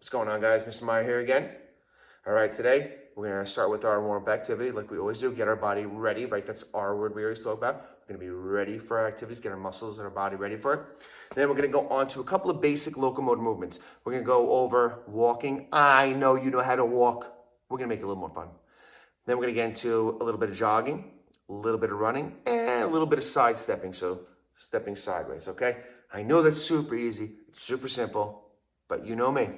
What's going on, guys? Mr. Meyer here again. All right, today we're going to start with our warm-up activity like we always do. Get our body ready, right? That's our word we always talk about. We're going to be ready for our activities, get our muscles and our body ready for it. Then we're going to go on to a couple of basic locomotor movements. We're going to go over walking. I know you know how to walk. We're going to make it a little more fun. Then we're going to get into a little bit of jogging, a little bit of running, and a little bit of sidestepping, so stepping sideways, okay? I know that's super easy, it's super simple, but you know me.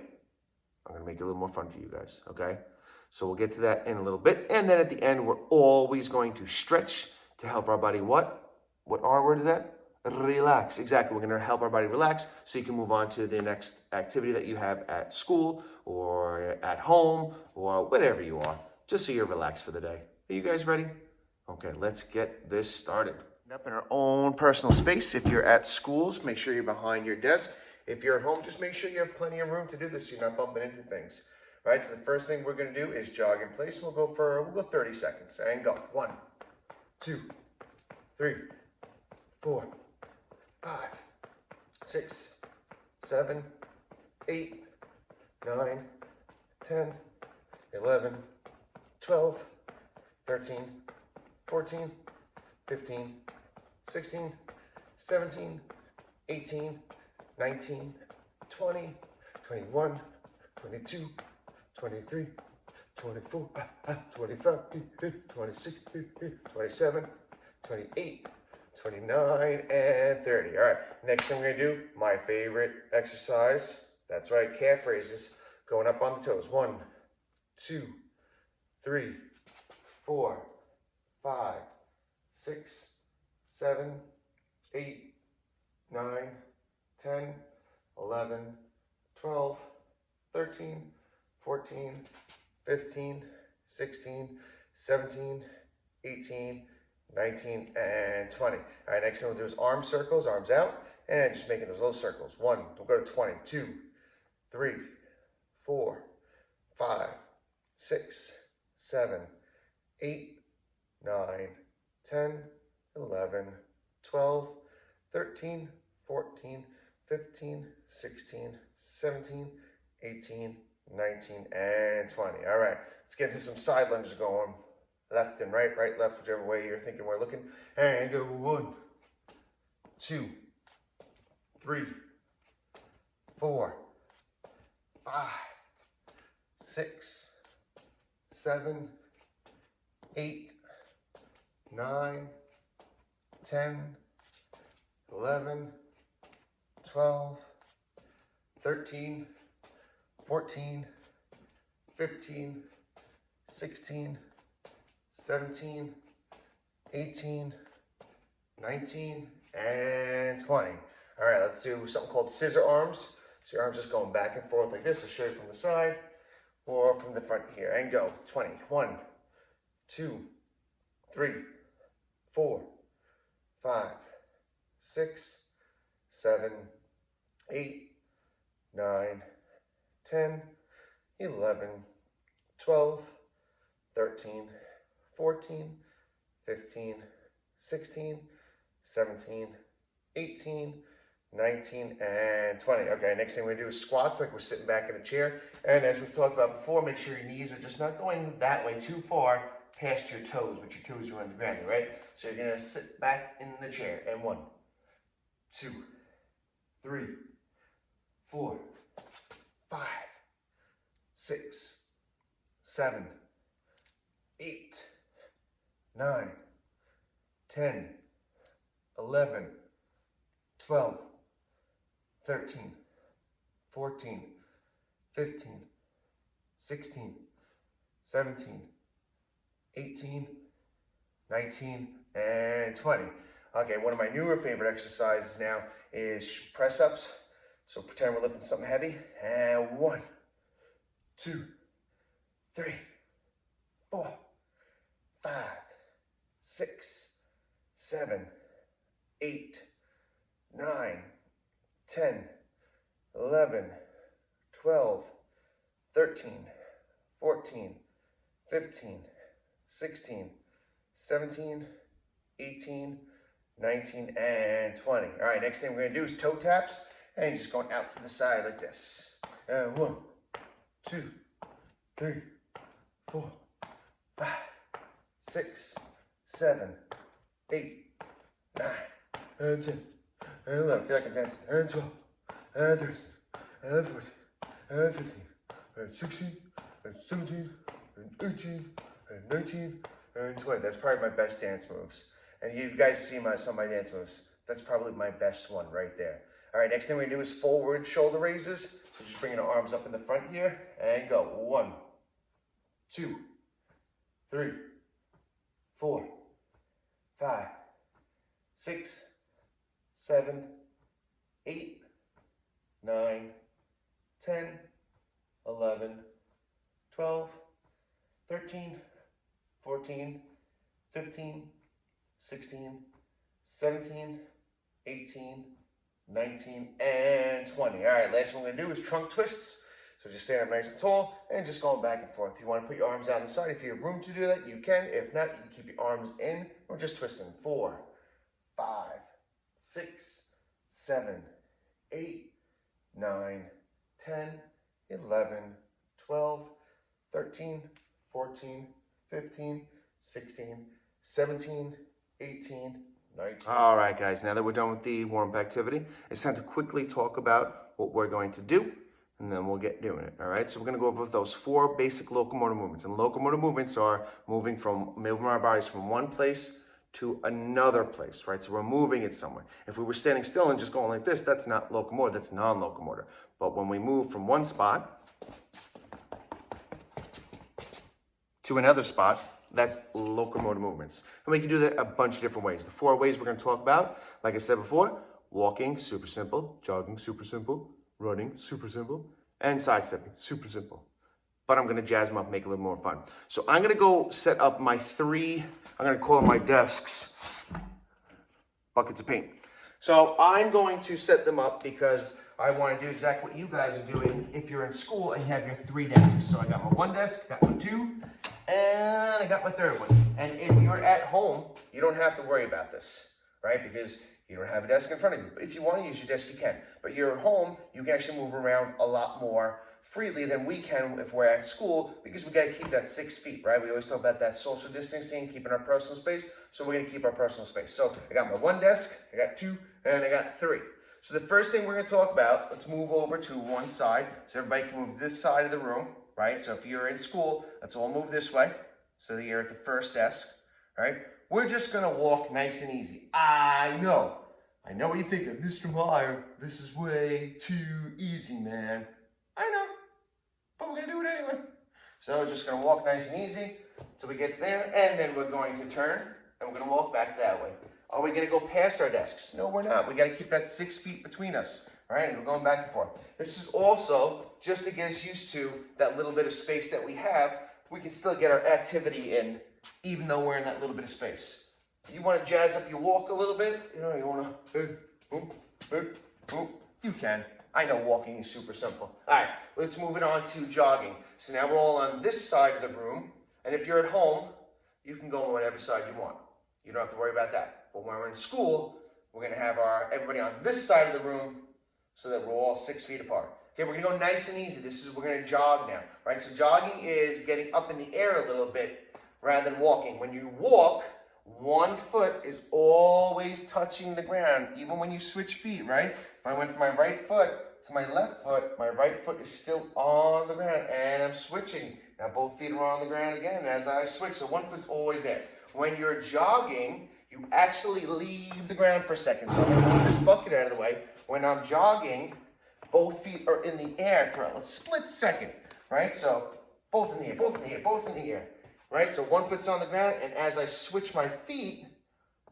I'm going to make it a little more fun for you guys, okay? So we'll get to that in a little bit. And then at the end, we're always going to stretch to help our body what? What R word is that? Relax. Exactly. We're going to help our body relax so you can move on to the next activity that you have at school or at home or whatever you are, just so you're relaxed for the day. Are you guys ready? Okay, let's get this started. Up in our own personal space. If you're at schools, make sure you're behind your desk. If you're at home, just make sure you have plenty of room to do this so you're not bumping into things. All right, so the first thing we're going to do is jog in place. We'll go 30 seconds and go. 1, 2, 3, 4, 5, 6, 7, 8, 9, 10, 11, 12, 13, 14, 15, 16, 17, 18, 19, 20, 21, 22, 23, 24, 25, 26, 27, 28, 29, and 30. All right, next thing we're gonna do, my favorite exercise. That's right, calf raises, going up on the toes. 1, 2, 3, 4, 5, 6, 7, 8, 9, 10, 11, 12, 13, 14, 15, 16, 17, 18, 19, and 20. All right, next thing we'll do is arm circles, arms out, and just making those little circles. 1, we'll go to 20, 2, 3, 4, 5, 6, 7, 8, 9, 10, 11, 12, 13, 14, 15, 16, 17, 18, 19, and 20. All right, let's get into some side lunges going. Left and right, right, left, whichever way you're thinking we're looking. And go 1, 2, 3, 4, 5, 6, 7, 8, 9, 10, 11, 12, 13, 14, 15, 16, 17, 18, 19, and 20. All right, let's do something called scissor arms. So your arms just going back and forth like this. I'll show you from the side or from the front here. And go. 20. 1, 2, 3, 4, 5, 6, 7, 8, 9, 10, 11, 12, 13, 14, 15, 16, 17, 18, 19, and 20. Okay, next thing we're gonna do is squats like we're sitting back in a chair. And as we've talked about before, make sure your knees are just not going that way too far past your toes, but your toes are on the ground, right? So you're gonna sit back in the chair. And 1, 2, 3, 4, 5, 6, 7, 8, 9, 10, 11, 12, 13, 14, 15, 16, 17, 18, 19, and 20. Okay, one of my newer favorite exercises now is press-ups. So pretend we're lifting something heavy. And 1, 2, 3, 4, 5, 6, 7, 8, 9, 10, 11, 12, 13, 14, 15, 16, 17, 18, 19, and 20. All right, next thing we're gonna do is toe taps, and you're just going out to the side like this. And 1, 2, 3, 4, 5, 6, 7, 8, 9, and 10, and 11. Feel like I'm dancing. And 12, and 13, and 14, and 15, and 16, and 17, and 18, and 19, and 20. That's probably my best dance moves. And you guys see some of my dance moves. That's probably my best one right there. All right, next thing we're gonna do is forward shoulder raises. So just bringing the arms up in the front here and go. 1, 2, 3, 4, 5, 6, 7, 8, 9, 10, 11, 12, 13, 14, 15, 16, 17, 18, 19, and 20. All right, last one we're gonna do is trunk twists. So just stand up nice and tall and just going back and forth. If you want to put your arms out on the side, if you have room to do that, you can. If not, you can keep your arms in or just twisting. 4, 5, 6, 7, 8, 9, 10, 11, 12, 13, 14, 15, 16, 17, 18, 19. All right, guys, now that we're done with the warm-up activity, it's time to quickly talk about what we're going to do, and then we'll get doing it, all right? So we're gonna go over those 4 basic locomotor movements. And locomotor movements are moving our bodies from one place to another place, right? So we're moving it somewhere. If we were standing still and just going like this, that's not locomotor, that's non-locomotor. But when we move from one spot to another spot, that's locomotor movements. And we can do that a bunch of different ways. The 4 ways we're going to talk about, like I said before, walking, super simple, jogging, super simple, running, super simple, and sidestepping, super simple. But I'm going to jazz them up, make it a little more fun. So I'm going to go set up my 3, I'm going to call them my desks, buckets of paint. So I'm going to set them up because I want to do exactly what you guys are doing if you're in school and you have your 3 desks. So I got my 1 desk, got my 2, and I got my 3rd one. And if you're at home, you don't have to worry about this, right? Because you don't have a desk in front of you. If you want to use your desk, you can. But you're at home, you can actually move around a lot more freely than we can if we're at school, because we got to keep that 6 feet, right? We always talk about that social distancing, keeping our personal space. So we're going to keep our personal space. So I got my 1 desk, I got 2, and I got 3. So the first thing we're going to talk about, let's move over to one side. So everybody can move this side of the room, right? So if you're in school, let's all move this way so that you're at the first desk, right? We're just going to walk nice and easy. I know what you're thinking. Mr. Meyer, this is way too easy, man. I know, but we're going to do it anyway. So just going to walk nice and easy until we get there, and then we're going to turn, and we're going to walk back that way. Are we going to go past our desks? No, we're not. We got to keep that 6 feet between us. All right, and we're going back and forth. This is also just to get us used to that little bit of space that we have. We can still get our activity in, even though we're in that little bit of space. You want to jazz up your walk a little bit? You know, you want to, you can. I know walking is super simple. All right, let's move it on to jogging. So now we're all on this side of the room, and if you're at home, you can go on whatever side you want. You don't have to worry about that. But when we're in school, we're going to have everybody on this side of the room so that we're all 6 feet apart. Okay, we're going to go nice and easy. We're going to jog now, right? So jogging is getting up in the air a little bit rather than walking. When you walk, one foot is always touching the ground, even when you switch feet, right? If I went from my right foot to my left foot, my right foot is still on the ground, and I'm switching. Now both feet are on the ground again as I switch, so one foot's always there. When you're jogging, you actually leave the ground for a second. So I'm going to move this bucket out of the way. When I'm jogging, both feet are in the air for a split second, right? So both in the air, both in the air, both in the air, right? So one foot's on the ground, and as I switch my feet,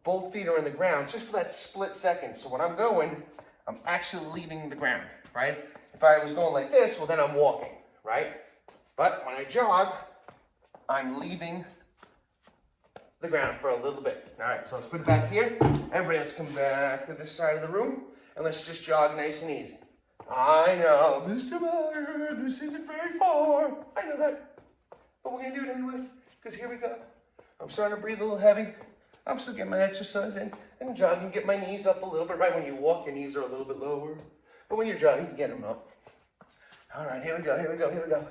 both feet are in the ground just for that split second. So when I'm going, I'm actually leaving the ground, right? If I was going like this, well, then I'm walking, right? But when I jog, I'm leaving the ground for a little bit. All right, so let's put it back here. Everybody, let's come back to this side of the room, and let's just jog nice and easy. I know, Mr. Meyer, this isn't very far. I know that, but we're gonna do it anyway, because here we go. I'm starting to breathe a little heavy. I'm still getting my exercise in, and jogging, get my knees up a little bit. Right when you walk, your knees are a little bit lower, but when you're jogging, you get them up. All right, here we go, here we go, here we go.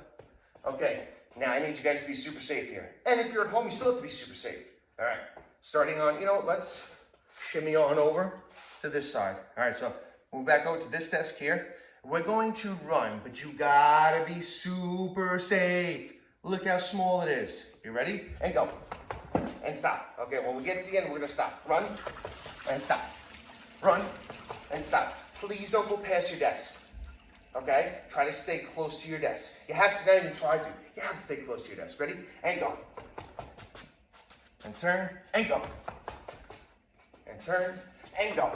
Okay, now I need you guys to be super safe here. And if you're at home, you still have to be super safe. All right, starting on, you know what, let's shimmy on over to this side. All right, so move back over to this desk here. We're going to run, but you gotta be super safe. Look how small it is. You ready? And go. And stop. Okay, when we get to the end, we're gonna stop. Run and stop. Run and stop. Please don't go past your desk. Okay? Try to stay close to your desk. You have to, not even try to. You have to stay close to your desk. Ready? And go. And turn and go. And turn and go.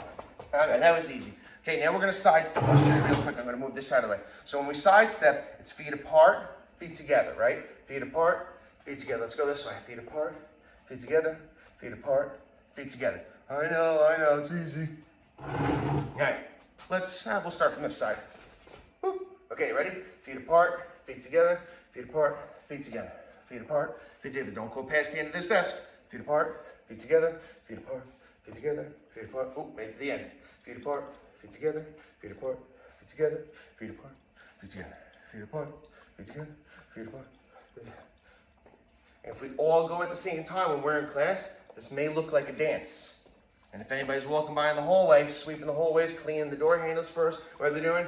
Okay, that was easy. Okay, now we're gonna sidestep. I'll show you real quick. I'm gonna move this side of the way. So when we sidestep, it's feet apart, feet together, right? Feet apart, feet together. Let's go this way. Feet apart, feet together, feet apart, feet together. I know, it's easy. All right, we'll start from this side. Woo. Okay, ready? Feet apart, feet together, feet apart, feet together, feet apart, feet together. Don't go past the end of this desk. Feet apart, feet together, feet apart, feet together, feet apart. Oh, made it to the end. Feet apart, feet together, feet apart, feet together, feet apart, feet together, feet apart, feet together, feet apart, feet together. And if we all go at the same time when we're in class, this may look like a dance. And if anybody's walking by in the hallway, sweeping the hallways, cleaning the door handles first, whatever they're doing,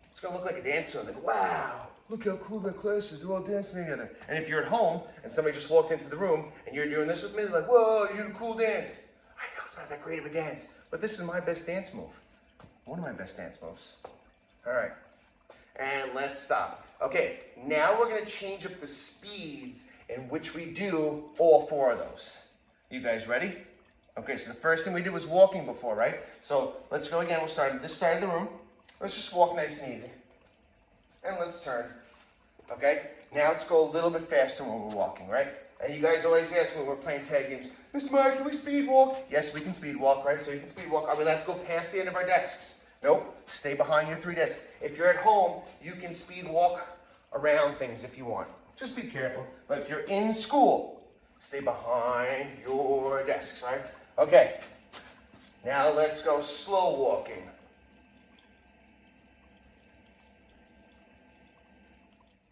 it's gonna look like a dance zone. Like, wow, look how cool that class is. They're all dancing together. And if you're at home and somebody just walked into the room and you're doing this with me, they're like, whoa, you're doing a cool dance. I know it's not that great of a dance, but this is my best dance move. One of my best dance moves. All right, and let's stop. Okay, now we're gonna change up the speeds in which we do all four of those. You guys ready? Okay, so the first thing we did was walking before, right? So let's go again. We'll start on this side of the room. Let's just walk nice and easy. And let's turn. Okay, now let's go a little bit faster when we're walking, right? And you guys always ask me when we're playing tag games, Mr. Meyer, can we speed walk? Yes, we can speed walk, right? So you can speed walk. Are we allowed to go past the end of our desks? Nope, stay behind your 3 desks. If you're at home, you can speed walk around things if you want. Just be careful. But if you're in school, stay behind your desks, right? Okay, now let's go slow walking.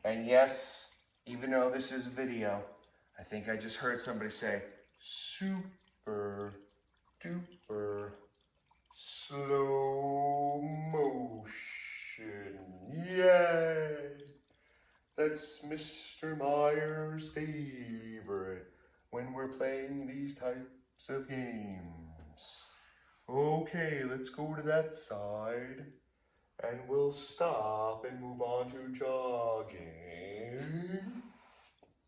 And yes, even though this is video, I think I just heard somebody say, super duper slow motion. Yay! That's Mr. Meyer's favorite when we're playing these types of games. Okay, let's go to that side and we'll stop and move on to jogging.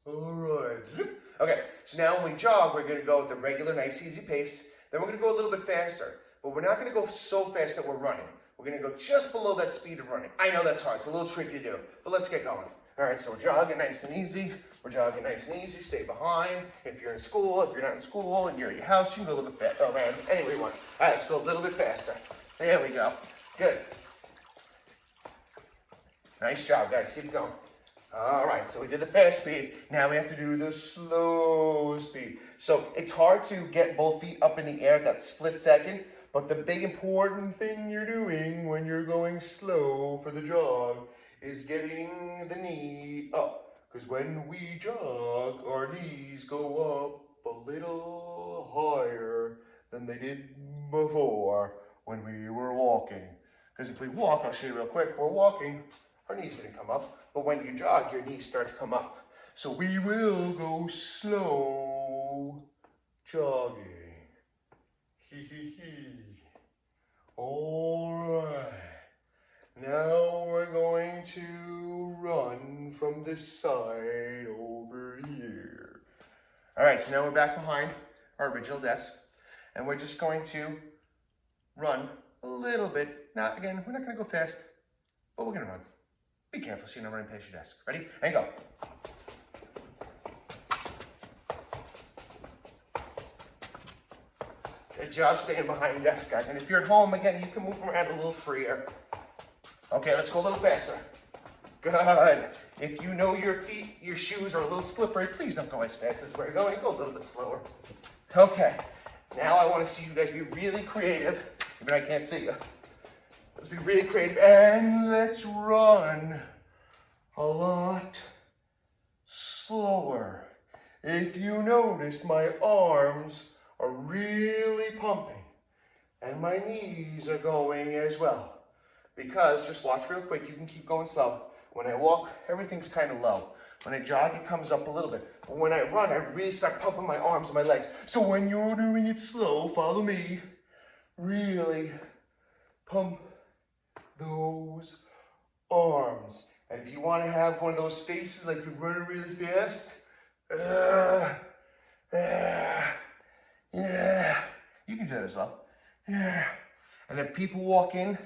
All right. Okay, so now when we jog, we're gonna go at the regular, nice, easy pace. Then we're gonna go a little bit faster, but we're not gonna go so fast that we're running. We're gonna go just below that speed of running. I know that's hard, it's a little tricky to do, but let's get going. All right, so we're jogging nice and easy. We're jogging nice and easy, stay behind. If you're in school, if you're not in school, and you're at your house, you can go a little bit faster, around any way you want. All right, let's go a little bit faster. There we go, good. Nice job, guys, keep going. All right, so we did the fast speed. Now we have to do the slow speed. So it's hard to get both feet up in the air that split second, but the big important thing you're doing when you're going slow for the jog is getting the knee up. Because when we jog, our knees go up a little higher than they did before when we were walking. Because if we walk, I'll show you real quick, we're walking, our knees didn't come up. But when you jog, your knees start to come up. So we will go slow jogging. Hee hee hee. All right. Now we're going to run from this side over here. All right, so now we're back behind our original desk. And we're just going to run a little bit. Now, again, we're not going to go fast, but we're going to run. Be careful so you're not running past your desk. Ready? And go. Good job staying behind your desk, guys. And if you're at home, again, you can move around a little freer. Okay, let's go a little faster. Good. If you know your feet, your shoes are a little slippery, please don't go as fast as we're going. Go a little bit slower. Okay. Now I want to see you guys be really creative, even though I can't see you. Let's be really creative and let's run a lot slower. If you notice, my arms are really pumping and my knees are going as well. Because, just watch real quick, you can keep going slow. When I walk, everything's kind of low. When I jog, it comes up a little bit. But when I run, I really start pumping my arms and my legs. So when you're doing it slow, follow me. Really pump those arms. And if you want to have one of those faces like you're running really fast, yeah, you can do that as well. Yeah. And if people walk in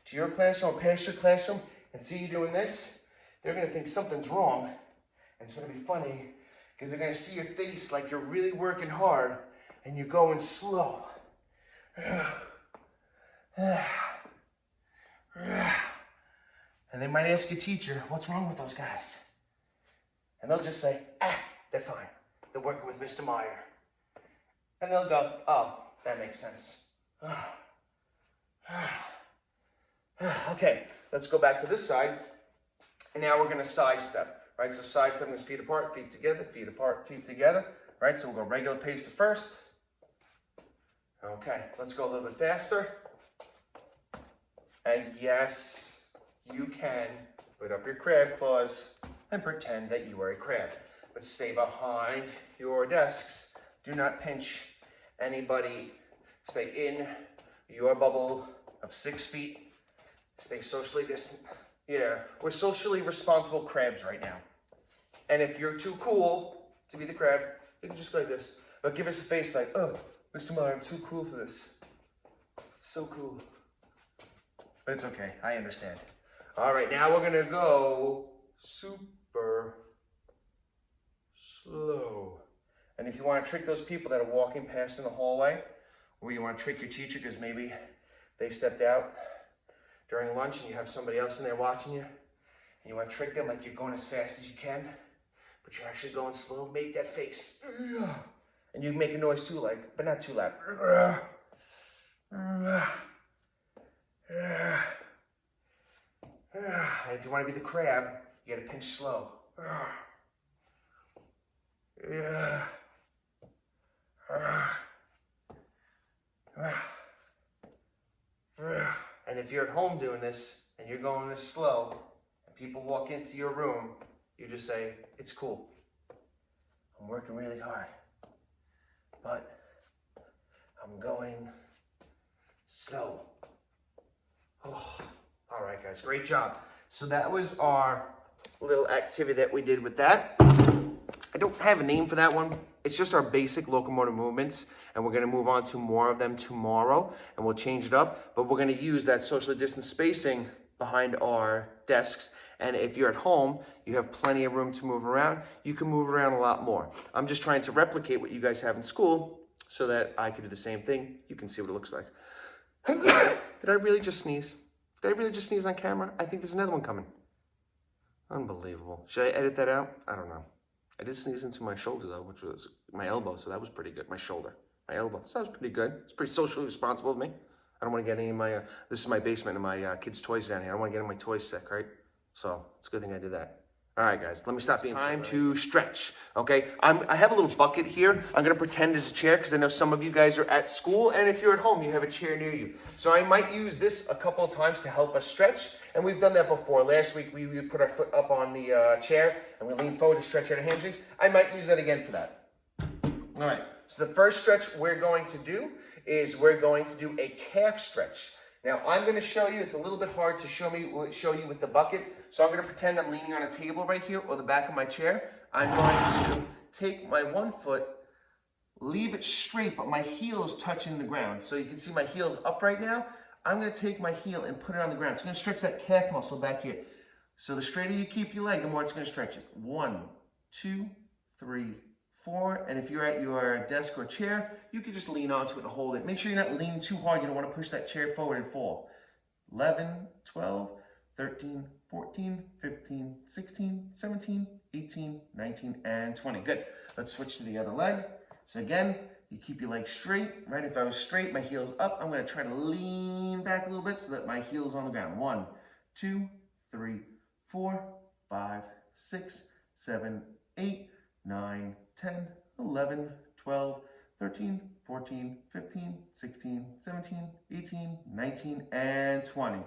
to your classroom or past your classroom and see you doing this, they're going to think something's wrong. And it's going to be funny because they're going to see your face like you're really working hard and you're going slow. And they might ask your teacher, what's wrong with those guys? And they'll just say, they're fine. They're working with Mr. Meyer. And they'll go, oh, that makes sense. Okay, let's go back to this side. And now we're going to sidestep, right? So sidestep is feet apart, feet together, feet apart, feet together, right? So we'll go regular pace at first. Okay, let's go a little bit faster. And yes, you can put up your crab claws and pretend that you are a crab. But stay behind your desks. Do not pinch anybody. Stay in your bubble of 6 feet. Stay socially distant. Yeah, we're socially responsible crabs right now. And if you're too cool to be the crab, you can just go like this. But give us a face like, oh, Mr. Meyer, I'm too cool for this. So cool. But it's okay, I understand. All right, now we're gonna go super slow. And if you want to trick those people that are walking past in the hallway, or you want to trick your teacher because maybe they stepped out during lunch and you have somebody else in there watching you, and you want to trick them like you're going as fast as you can, but you're actually going slow, make that face. And you can make a noise too, like, but not too loud. And if you want to be the crab, you gotta pinch slow. And if you're at home doing this and you're going this slow and people walk into your room, you just say, it's cool. I'm working really hard, but I'm going slow. Oh, all right, guys, great job. So that was our little activity that we did with that. I don't have a name for that one. It's just our basic locomotor movements, and we're going to move on to more of them tomorrow, and we'll change it up. But we're going to use that socially distanced spacing behind our desks. And if you're at home, you have plenty of room to move around. You can move around a lot more. I'm just trying to replicate what you guys have in school so that I can do the same thing. You can see what it looks like. Did I really just sneeze? Did I really just sneeze on camera? I think there's another one coming. Unbelievable. Should I edit that out? I don't know. I did sneeze into my shoulder though, which was my elbow, so that was pretty good. My shoulder, my elbow, so that was pretty good. It's pretty socially responsible of me. I don't want to get any of my, this is my basement and my kids' toys down here. I don't want to get any of my toys sick, right? So it's a good thing I did that. All right, guys, let me stop being time to stretch, okay? I have a little bucket here. I'm gonna pretend it's a chair because I know some of you guys are at school, and if you're at home, you have a chair near you. So I might use this a couple of times to help us stretch, and we've done that before. Last week, we put our foot up on the chair, and we lean forward to stretch out our hamstrings. I might use that again for that. All right, so the first stretch we're going to do is we're going to do a calf stretch. Now, I'm going to show you, it's a little bit hard to show you with the bucket, so I'm going to pretend I'm leaning on a table right here or the back of my chair. I'm going to take my one foot, leave it straight, but my heel is touching the ground. So you can see my heel is up right now. I'm going to take my heel and put it on the ground. It's going to stretch that calf muscle back here. So the straighter you keep your leg, the more it's going to stretch it. 1, 2, 3, 4. And if you're at your desk or chair, you can just lean onto it and hold it. Make sure you're not leaning too hard. You don't want to push that chair forward and fall. 11, 12, 13, 14, 15, 16, 17, 18, 19, and 20. Good. Let's switch to the other leg. So again, you keep your leg straight, right? If I was straight, my heel's up. I'm going to try to lean back a little bit so that my heel's on the ground. 1, 2, 3, 4, 5, 6, 7, 8, 9, 10, 11, 12, 13, 14, 15, 16, 17, 18, 19, and 20.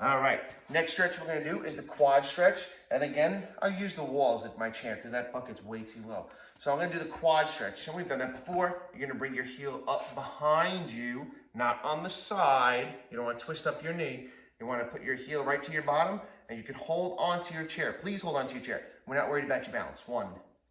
All right, next stretch we're gonna do is the quad stretch. And again, I'll use the walls of my chair because that bucket's way too low. So I'm gonna do the quad stretch. And we've done that before. You're gonna bring your heel up behind you, not on the side. You don't wanna twist up your knee. You wanna put your heel right to your bottom, and you can hold onto your chair. Please hold onto your chair. We're not worried about your balance. 1,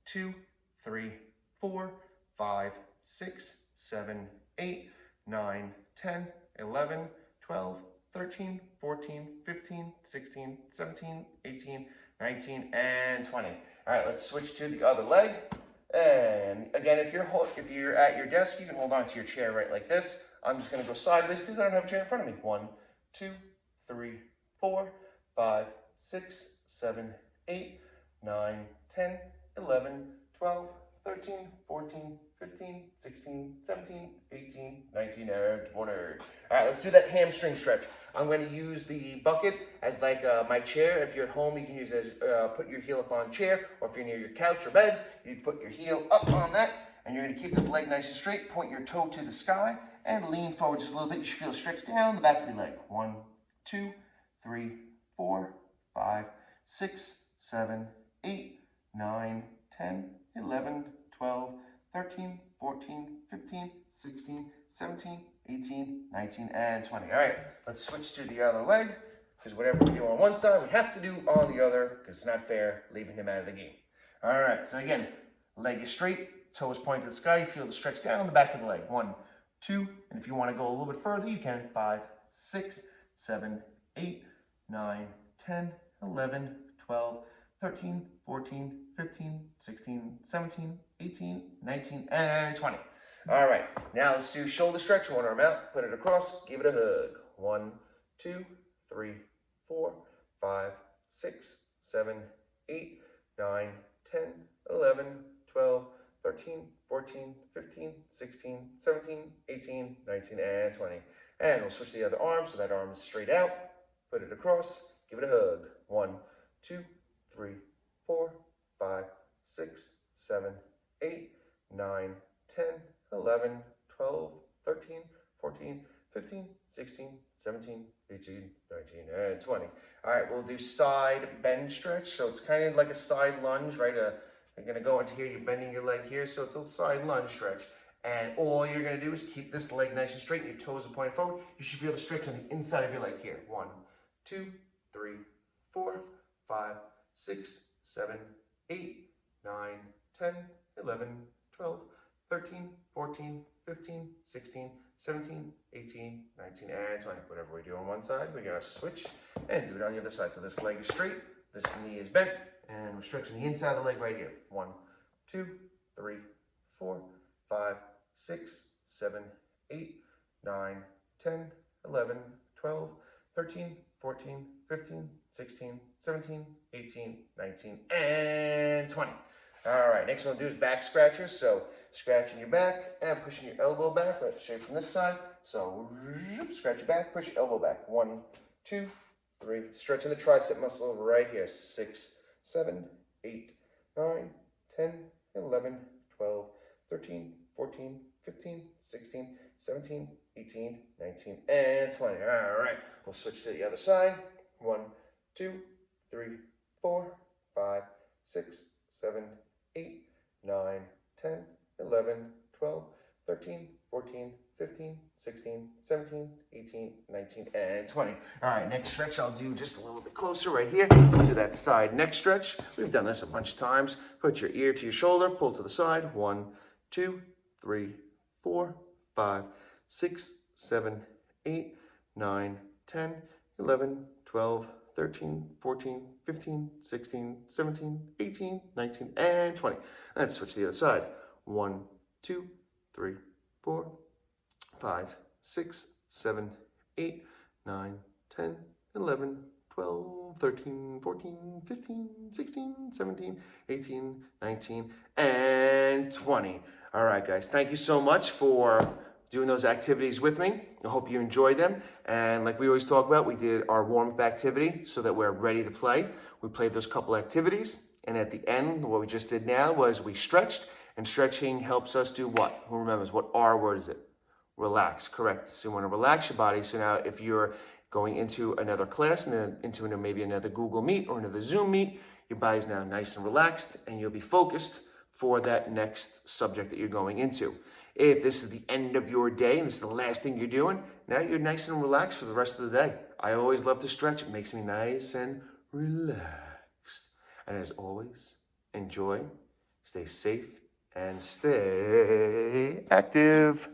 2, 3, 4, 5, 6, 7, 8, 9, 10, 11, 12, 13, 14, 15, 16, 17, 18, 19, and 20. All right, let's switch to the other leg. And again, if you're at your desk, you can hold on to your chair right like this. I'm just gonna go sideways because I don't have a chair in front of me. 1, 2, 3, 4, 5, 6, 7, 8, 9, 10, 11, 12, 13, 14, 15, 16, 17, 18, 19, and 20. All right, let's do that hamstring stretch. I'm going to use the bucket as like my chair. If you're at home, you can use it as put your heel up on chair, or if you're near your couch or bed, you put your heel up on that, and you're going to keep this leg nice and straight. Point your toe to the sky and lean forward just a little bit. You should feel stretched down the back of your leg. 1, 2, 3, 4, 5, 6, 7, 8, 9, 10, 11, 12, 13, 14, 15, 16, 17, 18, 19, and 20. All right, let's switch to the other leg, because whatever we do on one side, we have to do on the other, because it's not fair leaving him out of the game. All right, so again, leg is straight, toes point to the sky, you feel the stretch down the back of the leg. 1, 2, and if you want to go a little bit further, you can. 5, 6, 7, 8, 9, 10, 11, 12, 13, 14, 15, 16, 17, 18, 19, and 20. All right, now let's do shoulder stretch. One arm out, put it across, give it a hug. 1, 2, 3, 4, 5, 6, 7, 8, 9, 10, 11, 12, 13, 14, 15, 16, 17, 18, 19, and 20. And we'll switch to the other arm, so that arm is straight out. Put it across, give it a hug. 1, 2, 3, 4, 5, 6, 7, 8, 9, 10, 11, 12, 13, 14, 15, 16, 17, 18, 19, and 20. All right, we'll do side bend stretch. So it's kind of like a side lunge, right? You're gonna go into here, you're bending your leg here, so it's a side lunge stretch. And all you're gonna do is keep this leg nice and straight, and your toes are pointing forward. You should feel the stretch on the inside of your leg here. 1, 2, 3, 4, 5, 6, 7, 8, 9, 10, 11, 12, 13, 14, 15, 16, 17, 18, 19, and 20. Whatever we do on one side, we're gonna switch and do it on the other side. So this leg is straight, this knee is bent, and we're stretching the inside of the leg right here. 1, 2, 3, 4, 5, 6, 7, 8, 9, 10, 11, 12, 13, 14, 15, 16, 17, 18, 19, and 20. All right, next one we'll do is back scratchers. So scratching your back and pushing your elbow back, right straight from this side. So scratch your back, push your elbow back. 1, 2, 3. Stretching the tricep muscle right here. 6, 7, 8, 9, 10, 11, 12, 13, 14, 15, 16, 17, 18, 19, and 20. All right, we'll switch to the other side. 1, 2, 3, 4, 5, 6, 7, 8, 9, 10, 11, 12, 13, 14, 15, 16, 17, 18, 19, and 20. All right, next stretch I'll do just a little bit closer right here. We'll do that side neck stretch. We've done this a bunch of times. Put your ear to your shoulder, pull to the side. 1, 2, 3, 4, 5, 6, 7, 8, 9, 10, 11, 12, 13, 14, 15, 16, 17, 18, 19, and 20. Let's switch to the other side. 1, 2, 3, 4, 5, 6, 7, 8, 9, 10, 11, 12, 13, 14, 15, 16, 17, 18, 19, and 20. All right, guys, thank you so much for doing those activities with me. I hope you enjoyed them. And like we always talk about, we did our warm-up activity so that we're ready to play. We played those couple activities, And at the end, what we just did now was we stretched, and stretching helps us do what? Who remembers what R word is it? Relax, correct. So you want to relax your body. So now if you're going into another class and into maybe another Google Meet or another Zoom Meet, your body's now nice and relaxed and you'll be focused for that next subject that you're going into. If this is the end of your day and this is the last thing you're doing, now you're nice and relaxed for the rest of the day. I always love to stretch. It makes me nice and relaxed. And as always, enjoy, stay safe, and stay active.